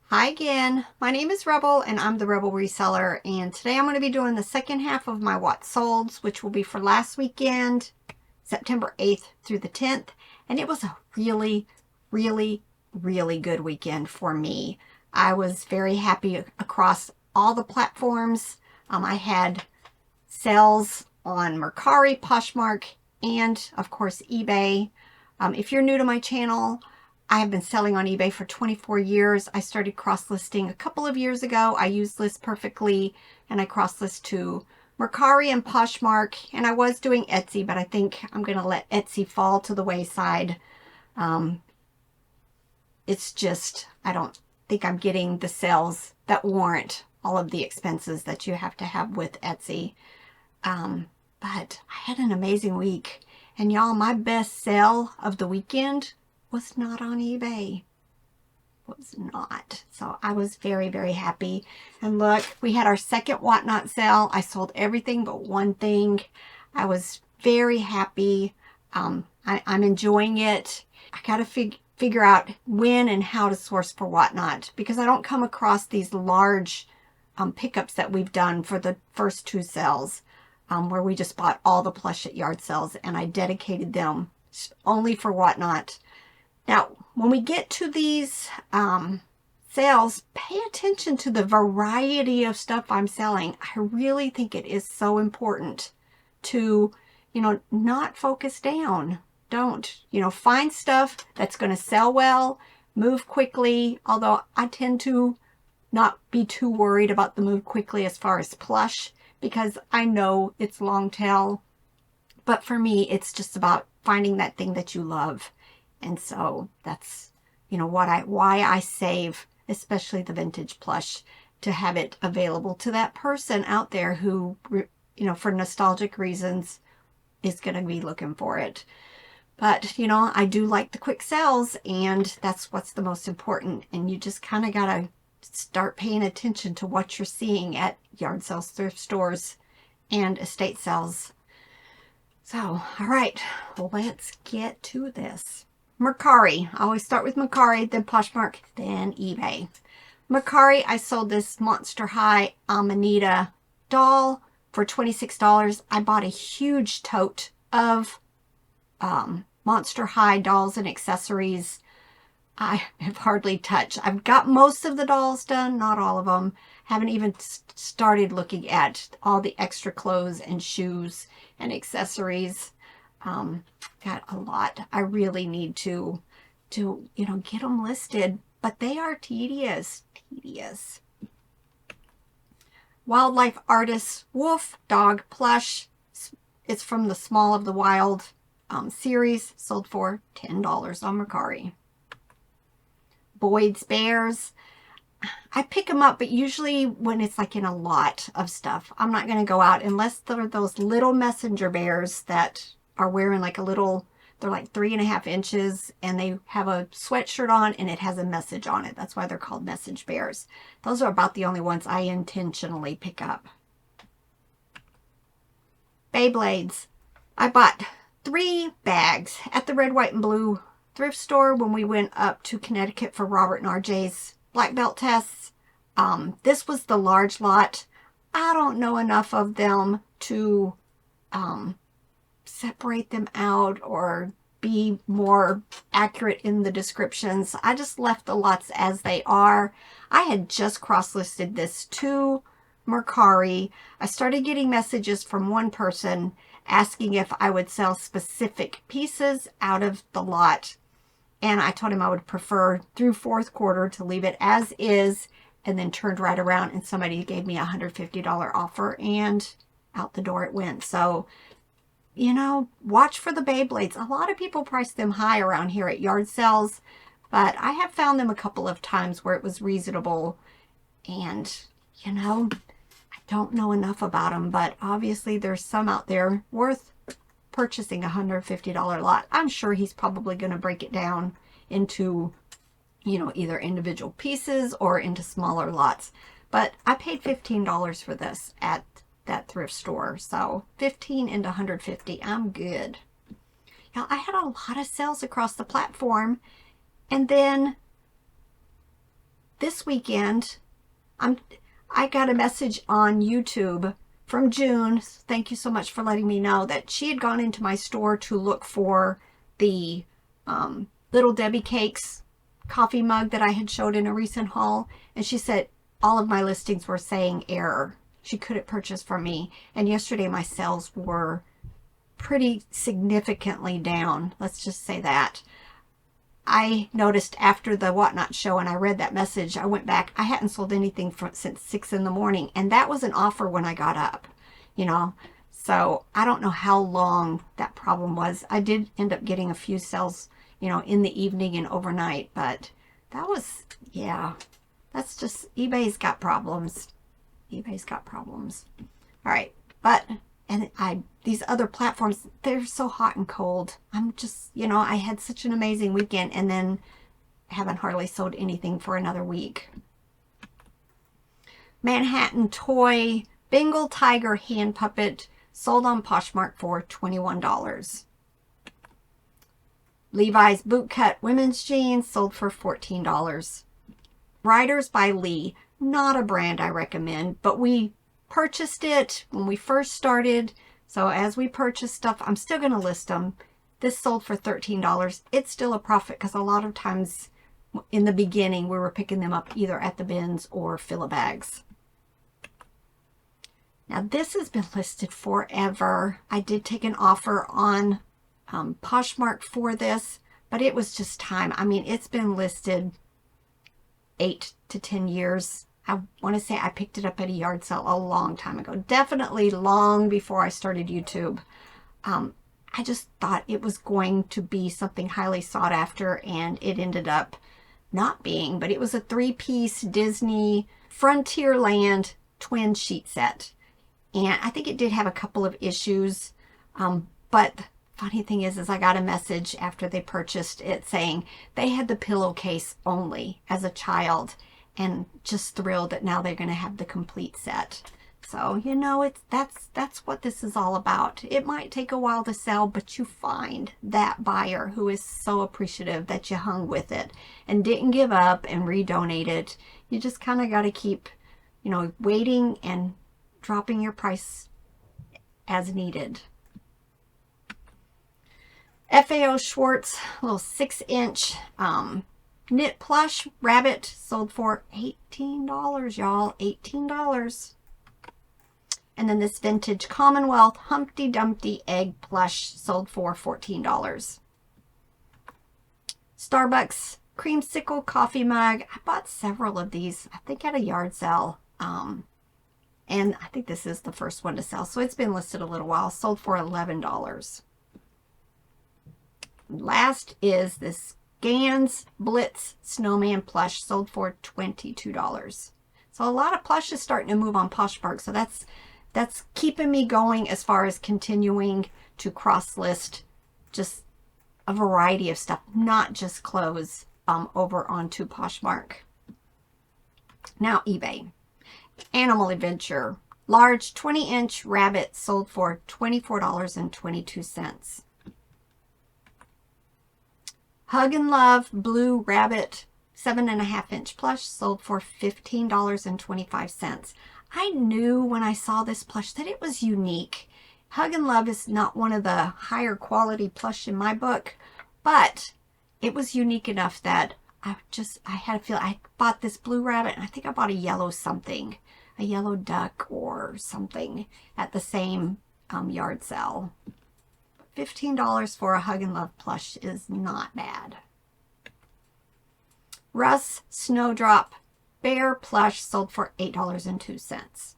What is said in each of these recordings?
Hi again, my name is Rebel and I'm the Rebel Reseller, and today I'm going to be doing the second half of my What Solds, which will be for last weekend, September 8th through the 10th, and it was a really, really good weekend for me. I was very happy across all the platforms. I had sales on Mercari, Poshmark, and of course eBay. If you're new to my channel, I have been selling on eBay for 24 years. I started cross-listing a couple of years ago. I use List Perfectly, and I cross-list to Mercari and Poshmark, and I was doing Etsy, but I think I'm going to let Etsy fall to the wayside. It's just, I don't think I'm getting the sales that warrant all of the expenses that you have to have with Etsy. But I had an amazing week. And y'all, my best sale of the weekend was not on eBay. Was not. So I was very happy. And look, we had our second Whatnot sale. I sold everything but one thing. I was very happy. I'm enjoying it. I got to figure out when and how to source for Whatnot, because I don't come across these large pickups that we've done for the first two sales, where we just bought all the plush at yard sales and I dedicated them only for Whatnot. Now, when we get to these sales, pay attention to the variety of stuff I'm selling. I really think it is so important to, not focus down. Don't, find stuff that's going to sell well, move quickly, although I tend to not be too worried about the move quickly as far as plush, because I know it's long tail. But for me, it's just about finding that thing that you love. And so that's, why I save, especially the vintage plush, to have it available to that person out there who, for nostalgic reasons, is going to be looking for it. But, I do like the quick sales, and that's what's the most important. And you just kind of got to start paying attention to what you're seeing at yard sales, thrift stores, and estate sales. So, all right, let's get to this. Mercari. I always start with Mercari, then Poshmark, then eBay. Mercari, I sold this Monster High Amanita doll for $26. I bought a huge tote of Monster High dolls and accessories. I have hardly touched. I've got most of the dolls done, not all of them. Haven't even started looking at all the extra clothes and shoes and accessories. Got a lot. I really need to get them listed, but they are tedious. Wildlife Artist Wolf Dog Plush. It's from the Small of the Wild series. Sold for $10 on Mercari. Boyd's Bears. I pick them up, but usually when it's like in a lot of stuff. I'm not going to go out unless they're those little messenger bears that are wearing like a little, they're like 3.5 inches, and they have a sweatshirt on and it has a message on it. That's why they're called message bears. Those are about the only ones I intentionally pick up. Beyblades. I bought 3 bags at the Red, White, and Blue thrift store when we went up to Connecticut for Robert and RJ's black belt tests. This was the large lot. I don't know enough of them to separate them out or be more accurate in the descriptions. I just left the lots as they are. I had just cross-listed this to Mercari. I started getting messages from one person asking if I would sell specific pieces out of the lot. And I told him I would prefer through fourth quarter to leave it as is, and then turned right around and somebody gave me a $150 offer, and out the door it went. So, watch for the Beyblades. A lot of people price them high around here at yard sales, but I have found them a couple of times where it was reasonable. And, I don't know enough about them, but obviously there's some out there worth purchasing a $150 lot. I'm sure he's probably going to break it down into, either individual pieces or into smaller lots. But I paid $15 for this at that thrift store. So 15 into 150, I'm good. Now, I had a lot of sales across the platform, and then this weekend, I got a message on YouTube from June. Thank you so much for letting me know that she had gone into my store to look for the Little Debbie Cakes coffee mug that I had showed in a recent haul. And she said all of my listings were saying error. She couldn't purchase from me. And yesterday my sales were pretty significantly down. Let's just say that. I noticed after the Whatnot show and I read that message, I went back. I hadn't sold anything since 6 in the morning. And that was an offer when I got up, you know. So I don't know how long that problem was. I did end up getting a few sales, you know, in the evening and overnight. But that was, yeah, that's just, eBay's got problems. eBay's got problems. All right. But, and these other platforms, they're so hot and cold. I'm just, you know, I had such an amazing weekend and then haven't hardly sold anything for another week. Manhattan Toy Bengal Tiger Hand Puppet sold on Poshmark for $21. Levi's Bootcut Women's Jeans sold for $14. Riders by Lee, not a brand I recommend, but we purchased it when we first started. So as we purchase stuff, I'm still going to list them. This sold for $13. It's still a profit because a lot of times in the beginning we were picking them up either at the bins or fill-a-bags. Now this has been listed forever. I did take an offer on Poshmark for this, but it was just time. I mean, it's been listed 8 to 10 years. I want to say I picked it up at a yard sale a long time ago. Definitely long before I started YouTube. I just thought it was going to be something highly sought after, and it ended up not being. But it was a 3-piece Disney Frontierland twin sheet set. And I think it did have a couple of issues. But the funny thing is I got a message after they purchased it saying they had the pillowcase only as a child, and just thrilled that now they're going to have the complete set. So, you know, that's what this is all about. It might take a while to sell, but you find that buyer who is so appreciative that you hung with it and didn't give up and redonate it. You just kind of got to keep, you know, waiting and dropping your price as needed. FAO Schwartz, a little 6-inch knit plush rabbit sold for $18, y'all. $18. And then this vintage Commonwealth Humpty Dumpty egg plush sold for $14. Starbucks creamsicle coffee mug. I bought several of these, I think at a yard sale. And I think this is the first one to sell. So it's been listed a little while. Sold for $11. Last is this Gans Blitz Snowman plush, sold for $22. So a lot of plush is starting to move on Poshmark. So that's keeping me going as far as continuing to cross list just a variety of stuff, not just clothes, over onto Poshmark. Now eBay. Animal Adventure large 20-inch rabbit sold for $24.22. Hug and Love blue rabbit 7.5-inch plush sold for $15.25. I knew when I saw this plush that it was unique. Hug and Love is not one of the higher quality plush in my book, but it was unique enough that I had a feel. I bought this blue rabbit, and I think I bought a yellow something, a yellow duck or something at the same yard sale. $15 for a Hug and Love plush is not bad. Russ Snowdrop Bear plush sold for $8.02.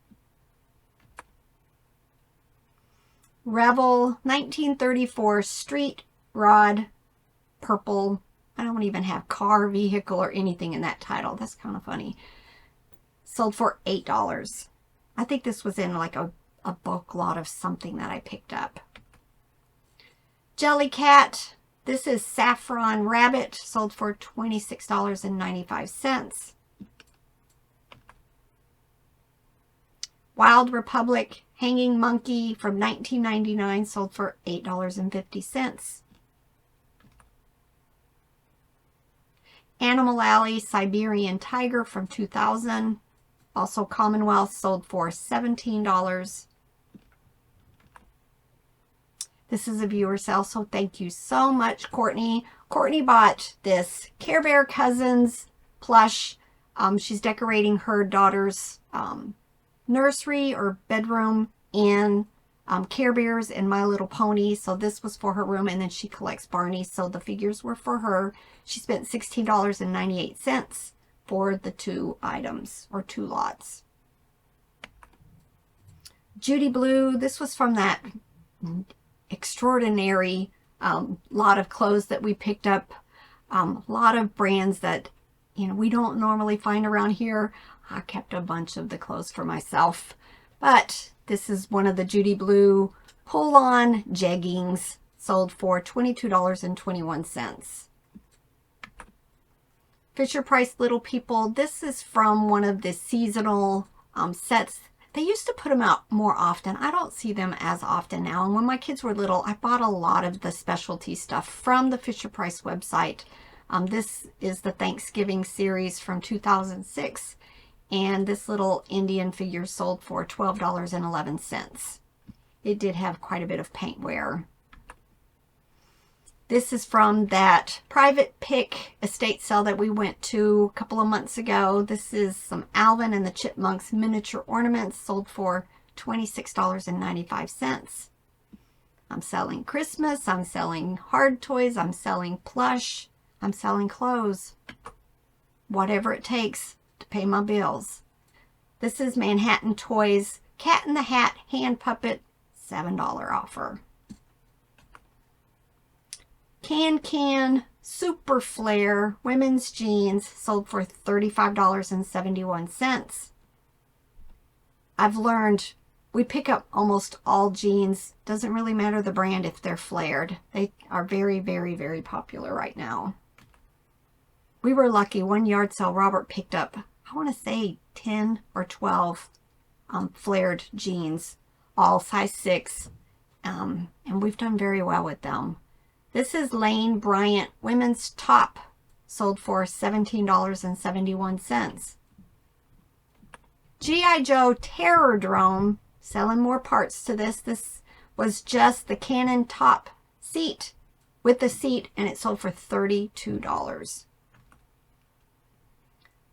Revel 1934 Street Rod purple. I don't even have car, vehicle, or anything in that title. That's kind of funny. Sold for $8. I think this was in like a bulk lot of something that I picked up. Jellycat. This is Saffron Rabbit. Sold for $26.95. Wild Republic Hanging Monkey from 1999 sold for $8.50. Animal Alley Siberian Tiger from 2000. Also Commonwealth, sold for $17. This is a viewer sale, so thank you so much, Courtney. Courtney bought this Care Bear Cousins plush. She's decorating her daughter's nursery or bedroom in Care Bears and My Little Pony. So this was for her room, and then she collects Barneys, so the figures were for her. She spent $16.98 for the 2 items, or 2 lots. Judy Blue, this was from that extraordinary lot of clothes that we picked up. A lot of brands that, you know, we don't normally find around here. I kept a bunch of the clothes for myself, but this is one of the Judy Blue pull-on jeggings, sold for $22.21. Fisher Price Little People, this is from one of the seasonal sets. They used to put them out more often. I don't see them as often now. And when my kids were little, I bought a lot of the specialty stuff from the Fisher Price website. This is the Thanksgiving series from 2006. And this little Indian figure sold for $12.11. It did have quite a bit of paint wear. This is from that private pick estate sale that we went to a couple of months ago. This is some Alvin and the Chipmunks miniature ornaments, sold for $26.95. I'm selling Christmas, I'm selling hard toys, I'm selling plush, I'm selling clothes. Whatever it takes to pay my bills. This is Manhattan Toys Cat in the Hat hand puppet, $7 offer. Can Super Flare women's jeans, sold for $35.71. I've learned we pick up almost all jeans. Doesn't really matter the brand if they're flared. They are very, very, very popular right now. We were lucky. One yard sale, Robert picked up, I want to say 10 or 12 flared jeans, all size 6. And we've done very well with them. This is Lane Bryant women's top, sold for $17.71. G.I. Joe Terror Drone, selling more parts to this. This was just the Canon top seat with the seat, and it sold for $32.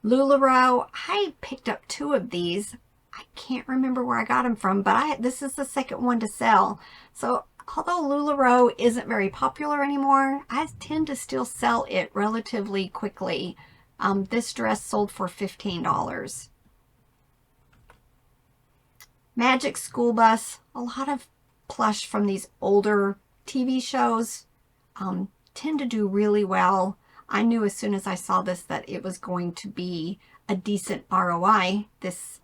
LuLaRoe, I picked up 2 of these. I can't remember where I got them from, but this is the second one to sell. So although LuLaRoe isn't very popular anymore, I tend to still sell it relatively quickly. This dress sold for $15. Magic School Bus, a lot of plush from these older TV shows tend to do really well. I knew as soon as I saw this that it was going to be a decent ROI. This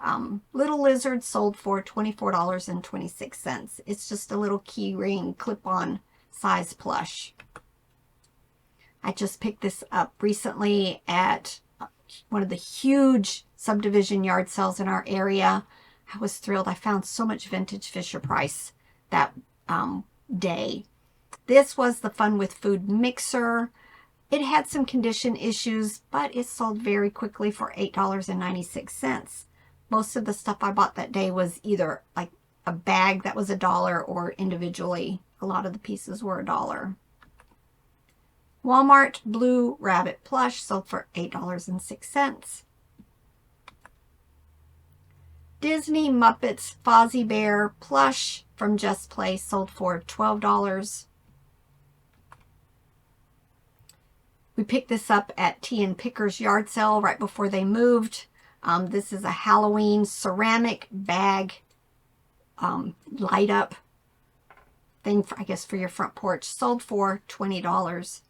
little lizard sold for $24.26. It's just a little key ring clip-on size plush. I just picked this up recently at one of the huge subdivision yard sales in our area. I was thrilled. I found so much vintage Fisher Price that day. This was the Fun with Food mixer. It had some condition issues, but it sold very quickly for $8.96. Most of the stuff I bought that day was either like a bag that was $1 or individually. A lot of the pieces were $1. Walmart Blue Rabbit plush sold for $8.06. Disney Muppets Fozzie Bear plush from Just Play sold for $12. We picked this up at T&N Picker's yard sale right before they moved. This is a Halloween ceramic bag light up thing, for, I guess, for your front porch. Sold for $20.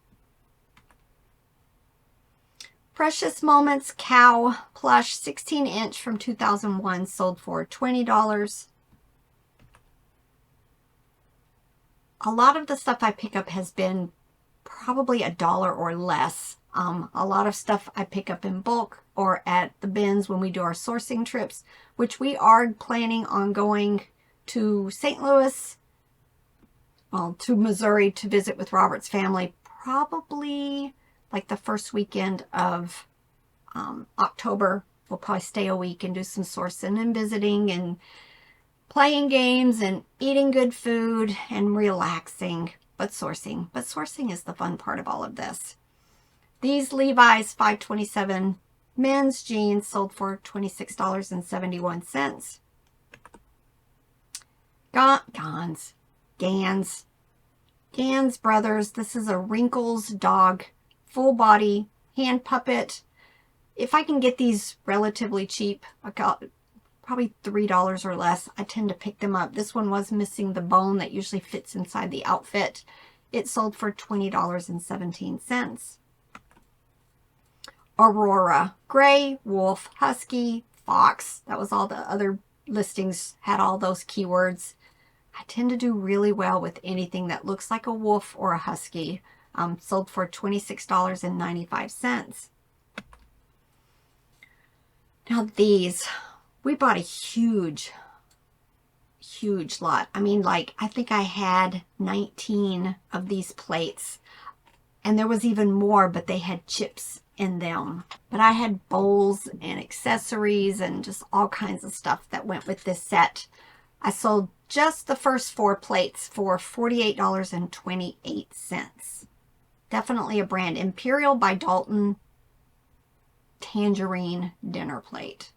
Precious Moments Cow plush 16-inch from 2001 sold for $20. A lot of the stuff I pick up has been probably $1 or less. A lot of stuff I pick up in bulk or at the bins when we do our sourcing trips, which we are planning on going to St. Louis, well, to Missouri to visit with Robert's family, probably like the first weekend of October. We'll probably stay a week and do some sourcing and visiting and playing games and eating good food and relaxing, but sourcing. But sourcing is the fun part of all of this. These Levi's 527 men's jeans sold for $26.71. Gans Brothers. This is a Wrinkles dog, full body, hand puppet. If I can get these relatively cheap, I got probably $3 or less, I tend to pick them up. This one was missing the bone that usually fits inside the outfit. It sold for $20.17. Aurora, gray, wolf, husky, fox. That was all the other listings, had all those keywords. I tend to do really well with anything that looks like a wolf or a husky. Sold for $26.95. Now these, we bought a huge lot. I mean, like, I think I had 19 of these plates. And there was even more, but they had chips in them. But I had bowls and accessories and just all kinds of stuff that went with this set. I sold just the first 4 plates for $48.28. Definitely a brand. Imperial by Dalton tangerine dinner plate.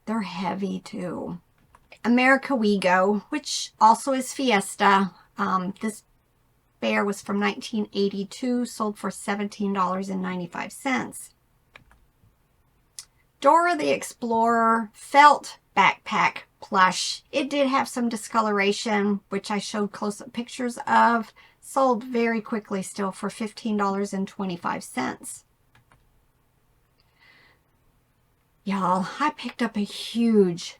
They're heavy too. America We Go, which also is Fiesta. This bear was from 1982, sold for $17.95. Dora the Explorer felt backpack plush. It did have some discoloration, which I showed close-up pictures of. Sold very quickly still for $15.25. Y'all, I picked up a huge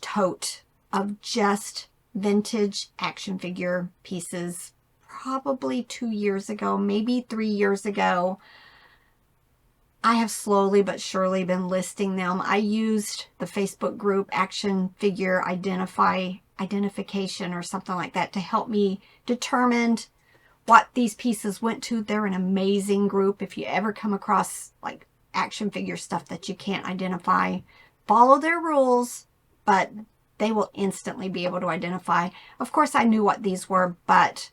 tote of just vintage action figure pieces probably 2 years ago, maybe 3 years ago. I have slowly but surely been listing them. I used the Facebook group Action Figure Identification or something like that to help me determine what these pieces went to. They're an amazing group. If you ever come across like action figure stuff that you can't identify, follow their rules, but they will instantly be able to identify. Of course, I knew what these were, but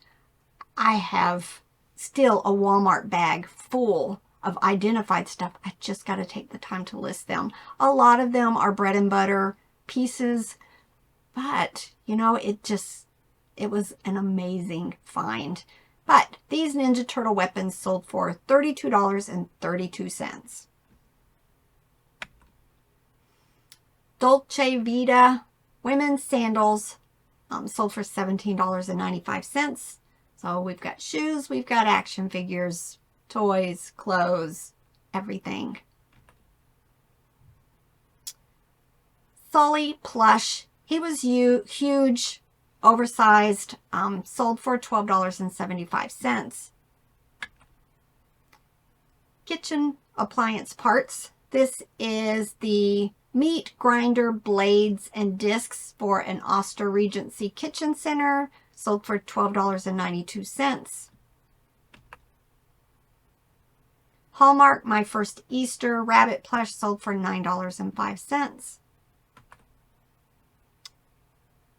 I have still a Walmart bag full of identified stuff. I just got to take the time to list them. A lot of them are bread and butter pieces, but you know, it was an amazing find. But these Ninja Turtle weapons sold for $32.32. Dolce Vita women's sandals sold for $17.95. So we've got shoes, we've got action figures, toys, clothes, everything. Sully plush. He was huge, oversized, sold for $12.75. Kitchen appliance parts. This is the meat grinder blades and discs for an Oster Regency kitchen center, sold for $12.92. Hallmark My First Easter rabbit plush sold for $9.05.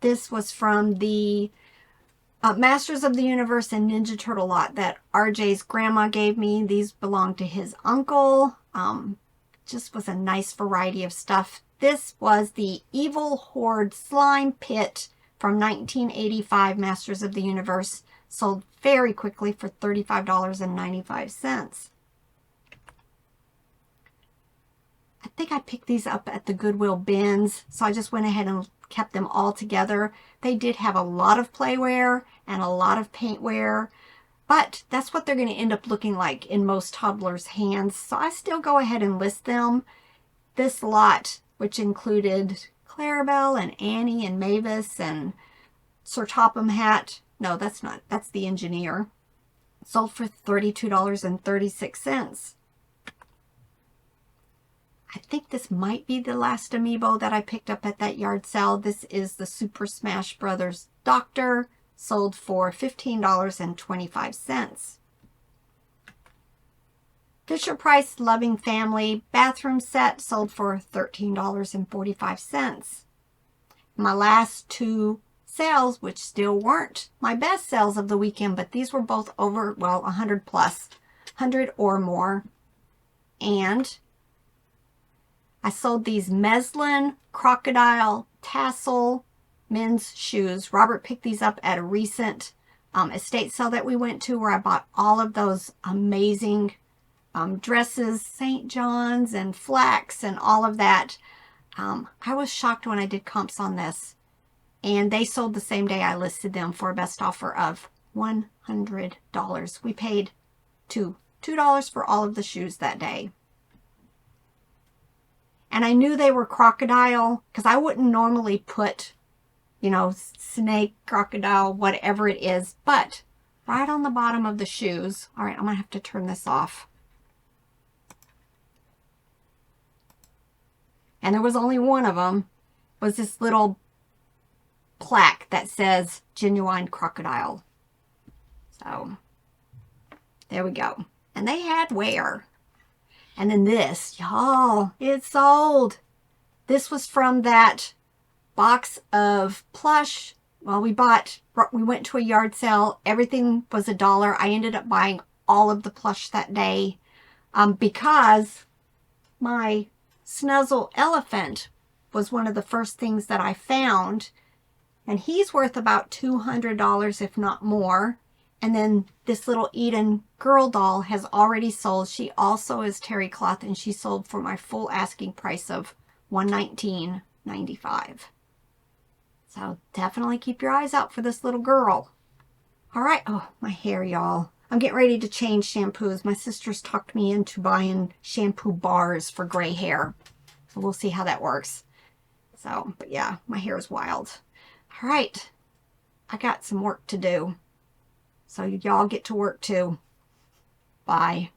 This was from the Masters of the Universe and Ninja Turtle lot that RJ's grandma gave me. These belong to his uncle. Just was a nice variety of stuff. This was the Evil Horde Slime Pit from 1985 Masters of the Universe. Sold very quickly for $35.95. I think I picked these up at the Goodwill bins, so I just went ahead and kept them all together. They did have a lot of playware and a lot of paintwear, but that's what they're going to end up looking like in most toddlers' hands, so I still go ahead and list them. This lot, which included Clarabelle and Annie and Mavis and Sir Topham Hat, no, that's not, that's the engineer, sold for $32.36. I think this might be the last amiibo that I picked up at that yard sale. This is the Super Smash Brothers Doctor, sold for $15.25. Fisher-Price Loving Family bathroom set sold for $13.45. My last two sales, which still weren't my best sales of the weekend, but these were both over, well, 100 plus, 100 or more. And I sold these Meslin crocodile tassel men's shoes. Robert picked these up at a recent estate sale that we went to, where I bought all of those amazing dresses, St. John's and flax and all of that. I was shocked when I did comps on this, and they sold the same day I listed them for a best offer of $100. We paid $2 for all of the shoes that day. And I knew they were crocodile because I wouldn't normally put, you know, snake, crocodile, whatever it is, but right on the bottom of the shoes. All right, I'm gonna have to turn this off. And there was only one of them, was this little plaque that says genuine crocodile. So there we go. And they had wear. And then this, y'all, it sold. This was from that box of plush. Well, we went to a yard sale. Everything was $1. I ended up buying all of the plush that day because my Snuzzle elephant was one of the first things that I found, and he's worth about $200 if not more. And then this little Eden girl doll has already sold. She also is terry cloth, and she sold for my full asking price of $119.95. So definitely keep your eyes out for this little girl. All right. Oh, my hair, y'all. I'm getting ready to change shampoos. My sister's talked me into buying shampoo bars for gray hair. So we'll see how that works. So, but yeah, my hair is wild. All right. I got some work to do. So y'all get to work too. Bye.